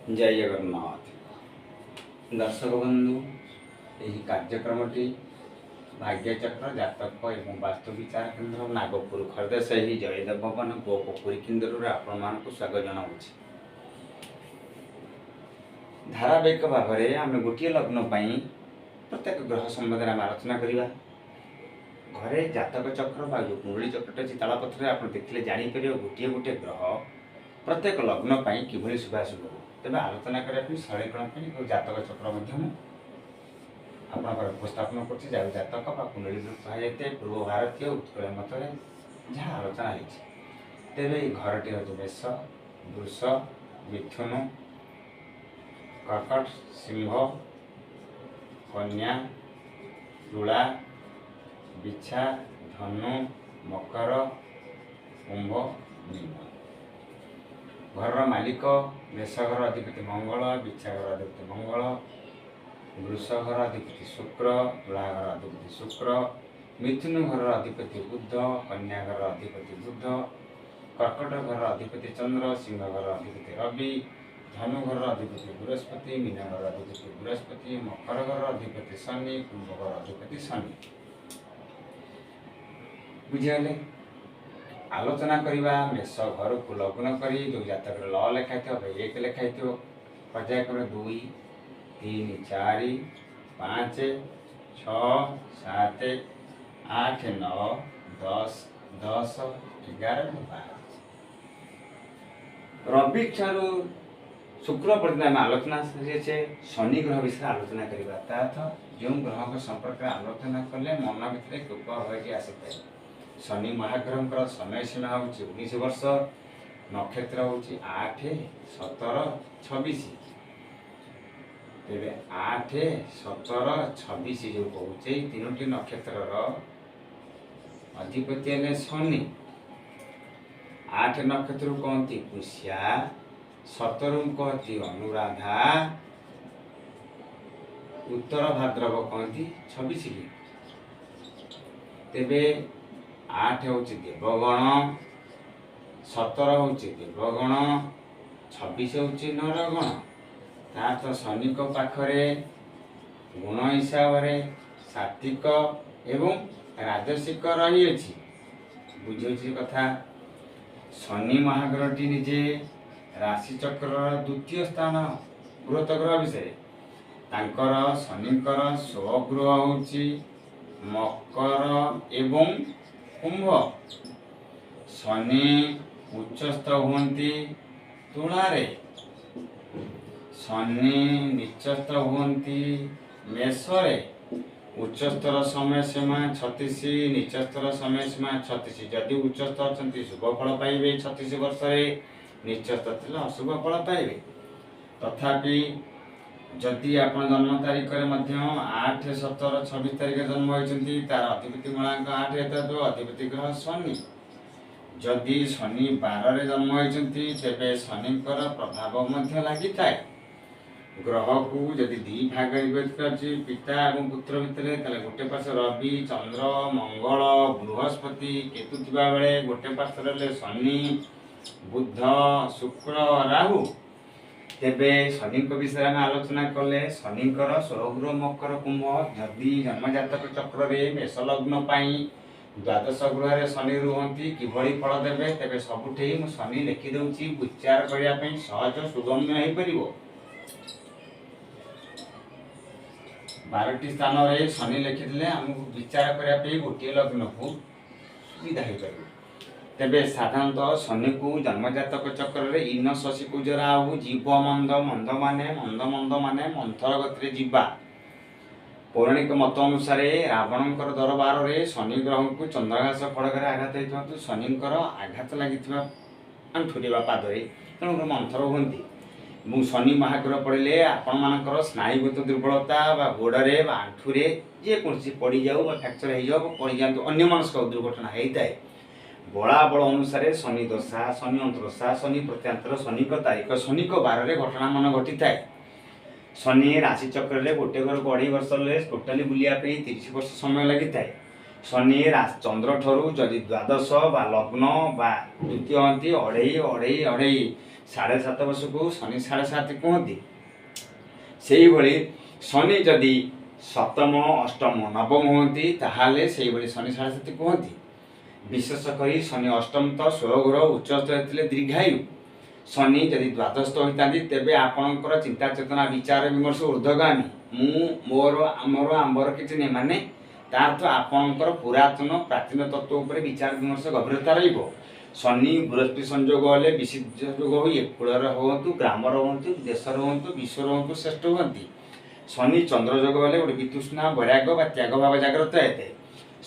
जय जगन्नाथ दर्शक बंधु यही कार्यक्रमटी भाग्यचक्र जातक एवं वास्तु विचार केन्द्र नागपुर खर्द सही जयदेव भवन गोपुरी केन्द्र आपण मान स्वागत जनाऊँ। धारावाहिक भाव में आम गोटे लग्न प्रत्येक ग्रह संबंध में आलोचना करवा। घरे जातक चक्र जो कुंडली चक्र अच्छी तालपत्र आप देखिले जापर गोटे गोटे ग्रह प्रत्येक लग्न कि शुभाशुभ तेज आलोचना करने सरलीकरण जातक चक्र आप उपस्थापन कर जातक कुंडली कहुए पूर्व भारतीय उत्कल मत जहाँ आलोचना होती तेरे घरटी हूँ मेष वृष मिथुन कर्कट सिंह कन्या तुला बिछा धनु मकर कुंभ मीन। घर मालिक मेष घर अधिपति मंगल बिछा घर अधिपति मंगल वृष घर अधिपति शुक्र तुला घर अधिपति शुक्र मिथुन घर अधिपति बुध कन्या घर अधिपति बुध कर्कट घर अधिपति चंद्र सिंह घर अधिपति रवि धनु घर अधिपति बृहस्पति मीन घर अधिपति बृहस्पति मकर घर अधिपति शनि कुंभ घर अधिपति शनि। बुझीगले आलोचना करवा मेष घर को लग्न कर जो जातक ल लिखाई भाई 1 लिखाई पर्यायक्रम 2 3 4 5 6 7 8 9 10 10 11 12 रवि ठारू शुक्र पर्यटन आम आलोचना शनि ग्रह विषय आलोचना करवा जो ग्रह संपर्क आलोचना कले मन भितर कृपा भयटी आसी शनि महाग्रह समय सीमा हूँ 19 वर्ष नक्षत्र हूँ 8 17 26 तेरे 8 17 26 जो कहे 3टी नक्षत्र अधिपति है शनि 8 नक्षत्र कहती पुष्या 17 कहती अनुराधा उत्तर भाद्रव कहती 26 की तेरे 8 हूँ देवगण 17 हूँ देवगण 26 हूँ नरगण तो शनि पाखरे गुण हिसाब से सात्विक एवं राजसिक रही बुझे कथा शनि महाग्रहटी निजे राशि चक्र द्वितीय स्थान बृहत ग्रह विषय तांकर शनिकर स्वगृह हूँ मकर एवं कुंभ शनि उच्चस्थ होती तुलारे शनि नीचस्थ होती मेषरे उच्चस्तर समय सीमा 36 नीचस्तर समय सीमा 36 जदि उच्चस्थ अच्छा शुभ फल पाइबे 36 वर्ष नीचस्थ थे अशुभ फल पाइबे तथापि जदि आप जन्म तारीख में 8 17 26 तारीख जन्म होती तार अधिपति गुणांक 8 तो अधिपति ग्रह शनि जदि शनि 12 जन्म होती तेरे शनिकर प्रभाव लगी था ग्रह को जदि 2 भाग कर पिता और पुत्र भितर गोटे पार्श रवि चंद्र मंगल बृहस्पति केतु थिबा बेले गोटे पार्श्व शनि बुध शुक्र राहु तेबे शनि विषय में आलोचना कले शनिकर स्वगृह मकर कुंभ जदि जन्मजातक चक्र मेष लग्न द्वादश गृह शनि रुहति किभली फल देवे तेबे सबुठे मु शनि लिखिदे विचार करने सहज सुगम्य हो पार 12टी स्थान में शनि लिखिदे आमको विचार करने गोटे लग्न को सुविधा हो पार तेबे साधारणतः शनि को जन्मजातक चक्र इन शशि को जरा हो जीव मंद मंद माने मंथर गति जीवा पौराणिक मत अनुसार रावण दरबार में शनि ग्रह को चंद्रघास खड़ग आघात होता शनिकर आघात लगी आंठुरी पादे तेणु मंथर हमें शनि महाग्रह पड़े आपण मान स्नायुगत दुर्बलता गोड़े आंठुरे जेकोसी पड़ जाऊ फ्रैक्चर हो जाओ पड़ जातु अन्य मानसिक दुर्घटना होता है बलाबल अनुसार शनि दशा शनि अंतरदशा शनि प्रत्यांतर शनि तारीख शनि बार में घटना मन घटी थाए शनि राशि चक्र गोटे घर को 2.5 वर्ष टोटाली बुलायापी 30 वर्ष समय लगी था शनि चंद्र ठू जदि द्वादश बा लग्न बा द्वितीय हंती 2.5 7.5 वर्ष को शनि 7.5 कहती से भली शनि जदि सप्तम अष्टम नवम होती ताहले से भली शनि 7.5 कहती विशेषकर शनि अष्टम तो स्वग्रह उच्चस्थ होते दीर्घायु शनि जदि द्वादस्थ होता तेबे आपणकर चिंता चेतना विचार विमर्श ऊर्ध्वगामी मोर आमर आंबर किसी नहीं माने तार्थ आपणकर पुरातन प्राचीन तत्व उपर विचार विमर्श गभीरता रहिबो शनि बृहस्पति संयोग हेले विशिष्ट योग हो कूलर हूँ ग्रामर हूँ देशर हूँ विश्वर हूँ श्रेष्ठ हमें शनि चंद्र योग हेले गोटे वितृष्णा वैराग व त्याग भाव जागृत होता है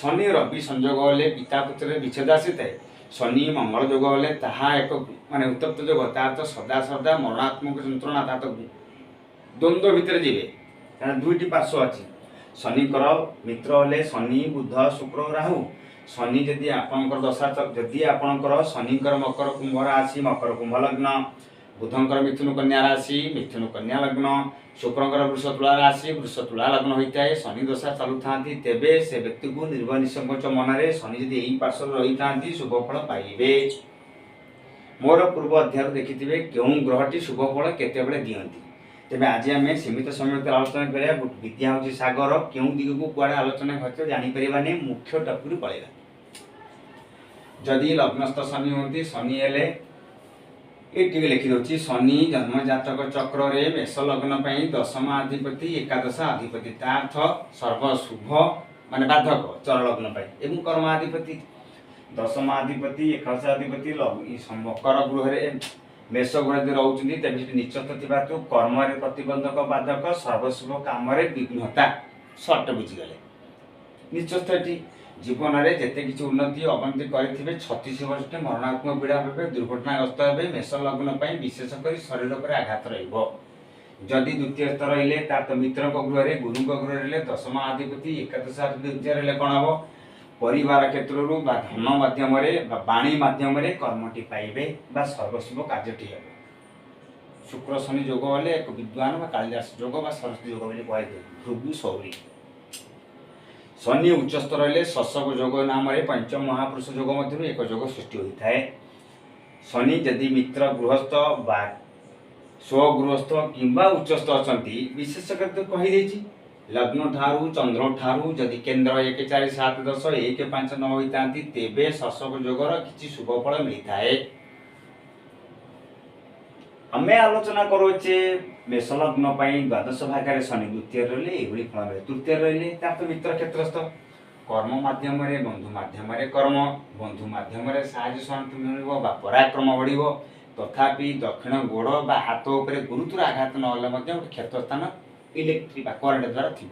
शनि रवि संयोग हेले पिता पुत्र विच्छेद आसी थाए शनि मंगल योग हेले ताहा एक माने उत्तप्त योग तार तो सदा सदा मरणात्मक जंत्रणा तार तो द्वंद्व भितर जीवे कारण दुईटी पार्श्व अच्छी शनिकर मित्र हेले शनि बुध शुक्र राहु शनि जदि आपणकर दशा जदि आपणकर शनिकर मकर कुंभ राशि मकर कुंभ लग्न बुधंकर मिथुन कन्या राशि मिथुन कन्या लग्न शुक्रंकर वृष तुला राशि वृष तुला लग्न होता है शनि दशा चलु था तेबे से व्यक्ति को निर्वनिसंकोच मनरे शनि जदि यही पार्श्व रही था शुभ फल पाइबे मोर पूर्व अध्याय देखिथिबे केउं ग्रहटी शुभ फल केतेबेले दियंती तेबे आज आम सीमित समय आलोचना करिया विद्या हूँ सागर केउं दिग को कुआड़े आलोचना करते जानी परिबानी मुख्य टपिक पळेगा जदि लग्नस्थ शनि होती शनि हेले ये लिखि दौर शनि जन्म जातक चक्र रे मेष लग्न दशम अधिपति एकादश अधिपति तार्थ सर्वशुभ माने बाधक चर लग्न एवं कर्माधिपति दशमाधिपति एकादश अधिपति मकर गृह मेष गृह रोचे तेज निश्चित थी कर्म प्रतिबंधक बाधक सर्वशुभ कम विघ्नता सर्ट बुझीगले निश्चित ये जीवन में जिते किसी उन्नति अवनति करेंगे 36 वर्ष मरणात्मक पीड़ा हे दुर्घटनाग्रस्त हे मेष लग्न विशेषकर शरीर पर आघात रदि द्वितीय स्तर रही तो मित्र गृह गुरु गृह दशमाधिपति एकादश अधिपति कौन हम परिवार क्षेत्र धन माध्यम वाणी माध्यम कर्मटी पाइबे सर्वशुभ कार्यटी हे शुक्र शनि योग हेले एक विद्वान कालिदास योग सरस्वती योग कहते भृगु सौरी शनि उच्चस्थ रहिले शशक योग नाम पंच महापुरुष योग मध्य एक योग सृष्टि होता है शनि जदि मित्र गृहस्थ बा स्वगृहस्थ किंबा उच्चस्थ अच्छा विशेषकर तो कहीदे लग्न ठारू चंद्र ठारू जदि केन्द्र 1 4 7 10 1 5 9 होता तेबे शशक योगर किसी शुभ फल मिलता है आमे आलोचना करोचे मेष लग्न द्वादश भाग शनि द्वितीय रही ये फल मिले तृतीय रही तो मित्र क्षेत्रस्थ कर्म मध्यम बंधु मध्यम कर्म बंधु मध्यम साहय शांति मिल पराक्रम बढ़ तथापि दक्षिण गोड़ बा हाथ उपर गुरुतर आघात ना क्षेत्र स्थान इलेक्ट्रिक करेन्ट द्वारा थी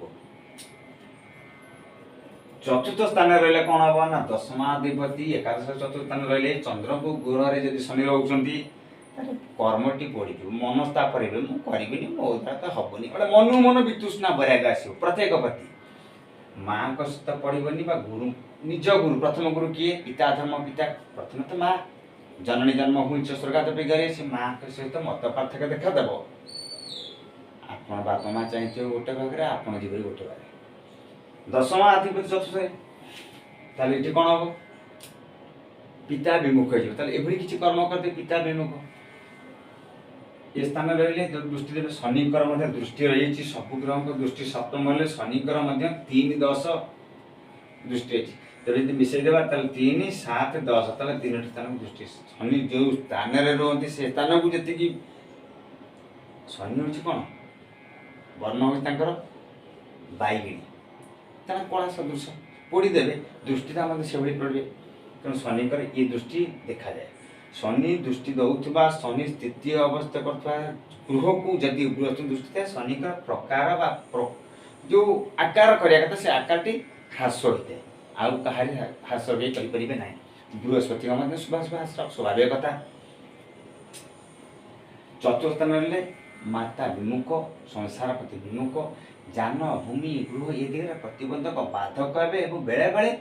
चतुर्थ स्थान रही कौन हम ना दशमाधिपति एकादश चतुर्थ स्थान रही चंद्र को गृह जब शनि रोचे कर्मटी पड़ी मनस्ताप करी मो द्वारा तो हेनी गोटे मनु मन वितृष्णा वैराग आसो प्रत्येक प्रति माँ सहित पड़ोनी गुरु निज गुरु प्रथम गुरु किए पिता धर्म पिता प्रथम तो माँ जननी जन्म हुई स्वर्गात पिघारे से माँ सहित मत पार्थक्य देखादेव आप बापा माँ चाहिए गोटे भाग आप जीवन गोटे भाग दशमा अधिपति चतुर्थ ये कौन हम पिता विमुख होली किसी कर्म करते पिता विमुख ये स्थान रही जो दृष्टि देवे शनिकर दृष्टि रही सब ग्रह दृष्टि सप्तम हेल्ले शनिकर 3-10 दृष्टि अच्छी तेज मिसेदेवा 3 7 10 तीन स्थान दृष्टि शनि जो स्थान रुहति से स्थान को जी शनि हूँ कौन वर्ण हूँ बैगिणी कला सदृश पोड़ीदेवे दृष्टि से पड़े तेणु शनिकर ये दृष्टि देखा जाए शनि दृष्टि दौथुबा शनि तृतीय अवस्था करथुबा गृह को जदि गृहस्थ दृष्टि था शनिकर प्रकार बा जो आकार करिया कथा से आकारटी ह्रास होता है आउ कहारी ह्रास भी करें ना बृहस्पति स्वाभाविक कथा चतुर्थ स्थान रही माता विमुख संसार प्रति विमुख जान भूमि गृह ये दिगरे प्रतिबंधक बाधक हे बेले बेले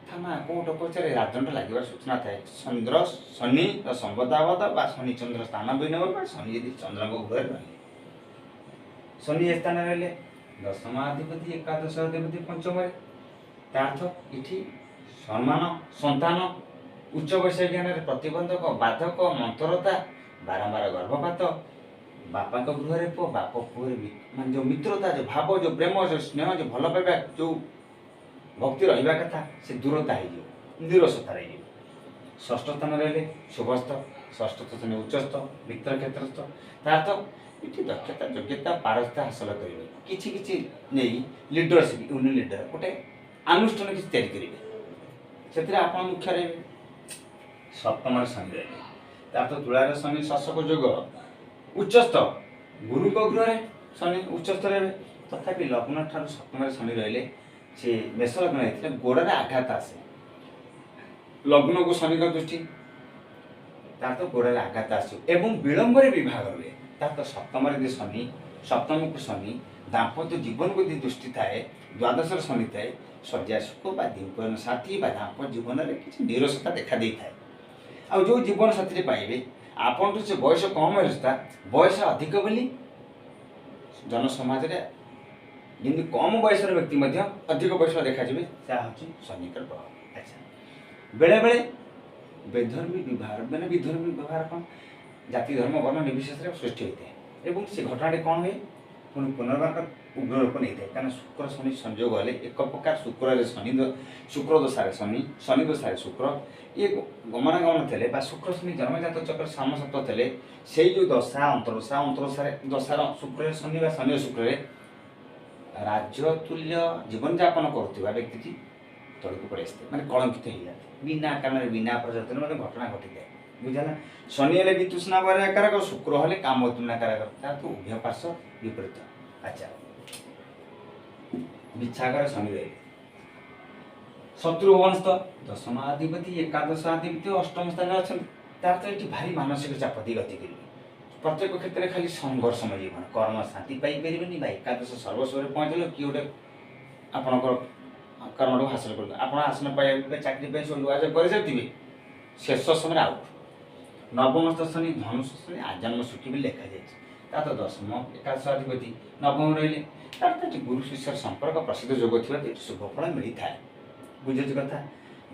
थाना कोर्ट कचेरी राजदंड लगे सूचना थाए चंद्र शनि संबदावध शनि चंद्र स्थान विनिमय शनि यदि चंद्र को गृह रही शनि स्थान रही दशमाधिपति एकादश अधिपति पंचम तार्थ ये सम्मान संतान उच्च वैषयिक ज्ञान प्रतिबंधक बाधक मंत्रता बारंबार गर्भपात बापा गृह पुओ बाप पुओ मान जो मित्रता जो भाव जो प्रेम जो स्नेह जो भल पाइबा जो भक्ति रहा कथा से दूरता हो निरसता रही। षष्ठ स्थान रही शुभस्थ षष्ठ स्थान उच्चस्थ मित्र क्षेत्रस्थ तार ये दक्षता योग्यता पारदर्शिता हासिल करेंगे किसी नहीं लीडरशिप यूनियन लीडर गोटे अनुष्ठान किसी तैयारी करेंगे से आप मुख्य रहे। सप्तम शनि रहे तार तो तुलार शनि शासक जोग उच्चस्थ गुरु गृह शनि उच्चस्थ रहे तथापि लग्न ठार सप्तम शनि रही से मेष लग्न होता है गोड़े आघात आसे लग्न को शनि का दृष्टि तार तो गोड़े आघात आस विलंब विभाग हुए तार तो सप्तम शनि सप्तम को शनि दाम्पत्य जीवन को दृष्टि थाए द्वादश शनि थाए शଯ୍ୟା सुख जीवन साथी दाम्पत्य जीवन में किसी निरसता देखा दे था आ जो जीवन साथी पाइबे आपन से बयस कम रहा बयस अधिक बोली जनसमाज जमी कम बयस व्यक्ति अधिक बयस देखा शनिकर प्रभाव। अच्छा बेले बेले बेधर्मी व्यवहार मैंने विधर्मी व्यवहार कौन जाति धर्म वर्ण निर्विशेष सृष्टि होता है और से घटना कौन हुए पुणी पुनर्बार उग्र रूप नहीं था क्या शुक्र शनि संयोग हेल्ले एक प्रकार शुक्र शनि शुक्र दशार शनि शनि दशार शुक्र ये गमनागमन थे शुक्र शनि जन्मजात चक्र सामसत्व थे से जो दशा अंतरदशा दशार शुक्र शनि शनि शुक्र राज्य तुल्य जीवन यापन करुवा व्यक्ति तल को पड़े मैंने कलंकित हो जाते बिना कारण बिना प्रयत्न मतलब घटना घटी जाए बुझा शनि हेल्ले वितृष्णा कारक शुक्र हेल्ले काम तुलना कारक तो उभय पार्श्व विपरीत। अच्छा विच्छाकर शनि रहे शत्रुवंश दशमाधिपति एकादशाधिपति अष्टम स्थान अच्छा तार तो ये भारी मानसिक चाप दी गति करेंगे प्रत्येक क्षेत्र में खाली संघर्षमय जीवन कर्म शांति पाइपर एकादश सर्वस्वर पहुँचल किए गोटे आपणकर कर्म को हासिल कर आप आसन पाइबा चाकरी सब लुआज कर शेष समय आउट। नवम शनि धनुष शनि आजन्म सुखी भी लिखा जाए तो दशम एकादशाधिपति नवम रही तार गुरु शिष्य संपर्क प्रसिद्ध जोग थी शुभफल मिलता है बुझे कथा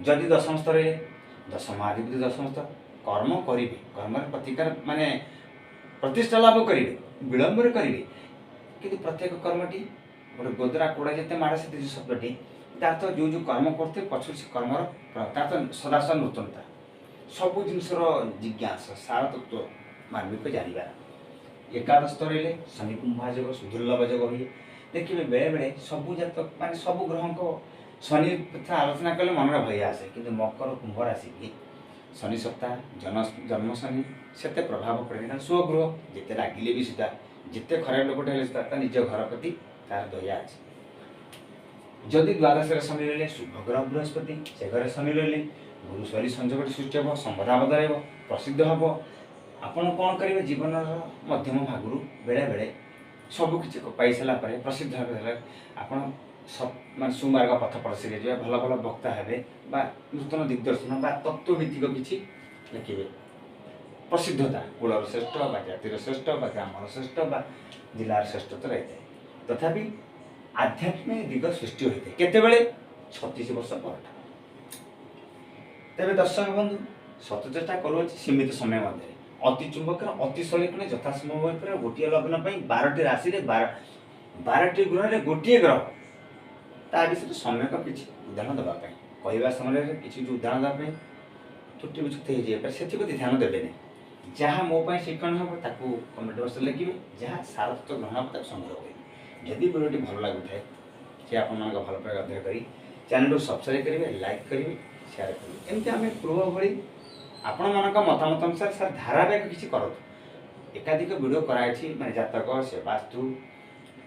जदि दशमस्थ रहे दशमाधिपति दशमस्थ कर्म करेंगे कर्म प्रतिकार माने प्रतिष्ठा लाभ करेंगे विलंब करेंगे कि प्रत्येक कर्मटी गोटे गोदरा कोड़ा जिते माड़ से शब्दटी तार तो जो कर्म करते पक्ष से कर्मर तार तो सदासदा नूतनता सबू जिनसर जिज्ञासा सार तत्व मानविक जानवर एकादश रही शनि कुंभाजोग सुदुर्लभ जोग हुए देखिए बेले बेले सबू जातक मान सबू ग्रह को शनि कथा आलोचना कले मन में भय आसे कि मकर कुंभ राशि की शनि सप्ताह जन्म शनि से प्रभाव पड़े स्वगृह जिते रागिले भी सीधा जिते खराब लोकटे निज घर प्रति तार दया अच्छे जदि द्वादश शनि रही शुभ ग्रह बृहस्पति से घर शनि रही गुरु शनि संजोग सृष्टि हम संपदा बदल प्रसिद्ध हम आपड़ कौन करेंगे जीवन मध्यम भागु बेले बेले सबकि पाई सारापर प्रसिद्ध आप मान सुमार्ग पथ प्रसिद्ध जाए भल भल वक्ता हे नूतन दिग्दर्शन तत्वभित्तिक किसी लिखे प्रसिद्धता कूलर श्रेष्ठ जातिर श्रेष्ठ ग्रामर श्रेष्ठ जिलार श्रेष्ठ तो रही है तथापि आध्यात्मिक दिग सृष्टि होता है केतबेले 36 वर्ष पर तेरे दर्शक बंधु सतचेष्टा करूँ सीमित समय मध्य अति चुंबक अति सलीक्षण यथा संभव गोटे लग्न 12टी राशि 12टी ग्रह गोटे ग्रह ता विषय समय का किसी उदाहरण देवाई कहवा समय किसी उदाहरण देवाई त्रुटि विच्युत हो जाए से ध्यान देवे जहाँ मोपाई शिक्षण हम ताकू कमेंट बक्स लिखे जहाँ सारस्वत ग्रहण हम संग्रह करें जदि वीडियो भल लगुए कि आप भल पाए अध्ययन कर चैनल को सब्सक्राइब करेंगे लाइक करेंगे शेयर करेंगे एमती आम पूर्व भाई आपण मान मतामत अनुसार सर धारावाहिक किसी करूँ एकाधिक वीडियो कराई माने जातक से वास्तु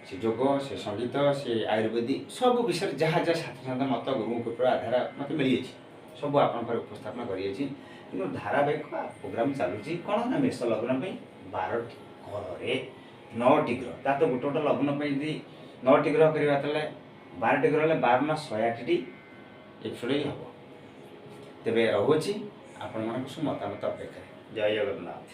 से योग से संगीत से आयुर्वेदिक सब विषय जहाँ जहाँ छात्र मत गुरु कृपा आधार मत मिली सब आप उपस्थापन करी धारावाहिक प्रोग्राम चलुची कौन ना मेष लग्न 12टी घर 9टी ग्रह ता तो गोटे गोटे लग्न 9टी ग्रह करवा 12टी ग्रह 12 ना 108टी एपिसोड ही हम तेरे रोचे आपण मतामत अपेक्षा जय जगन्नाथ।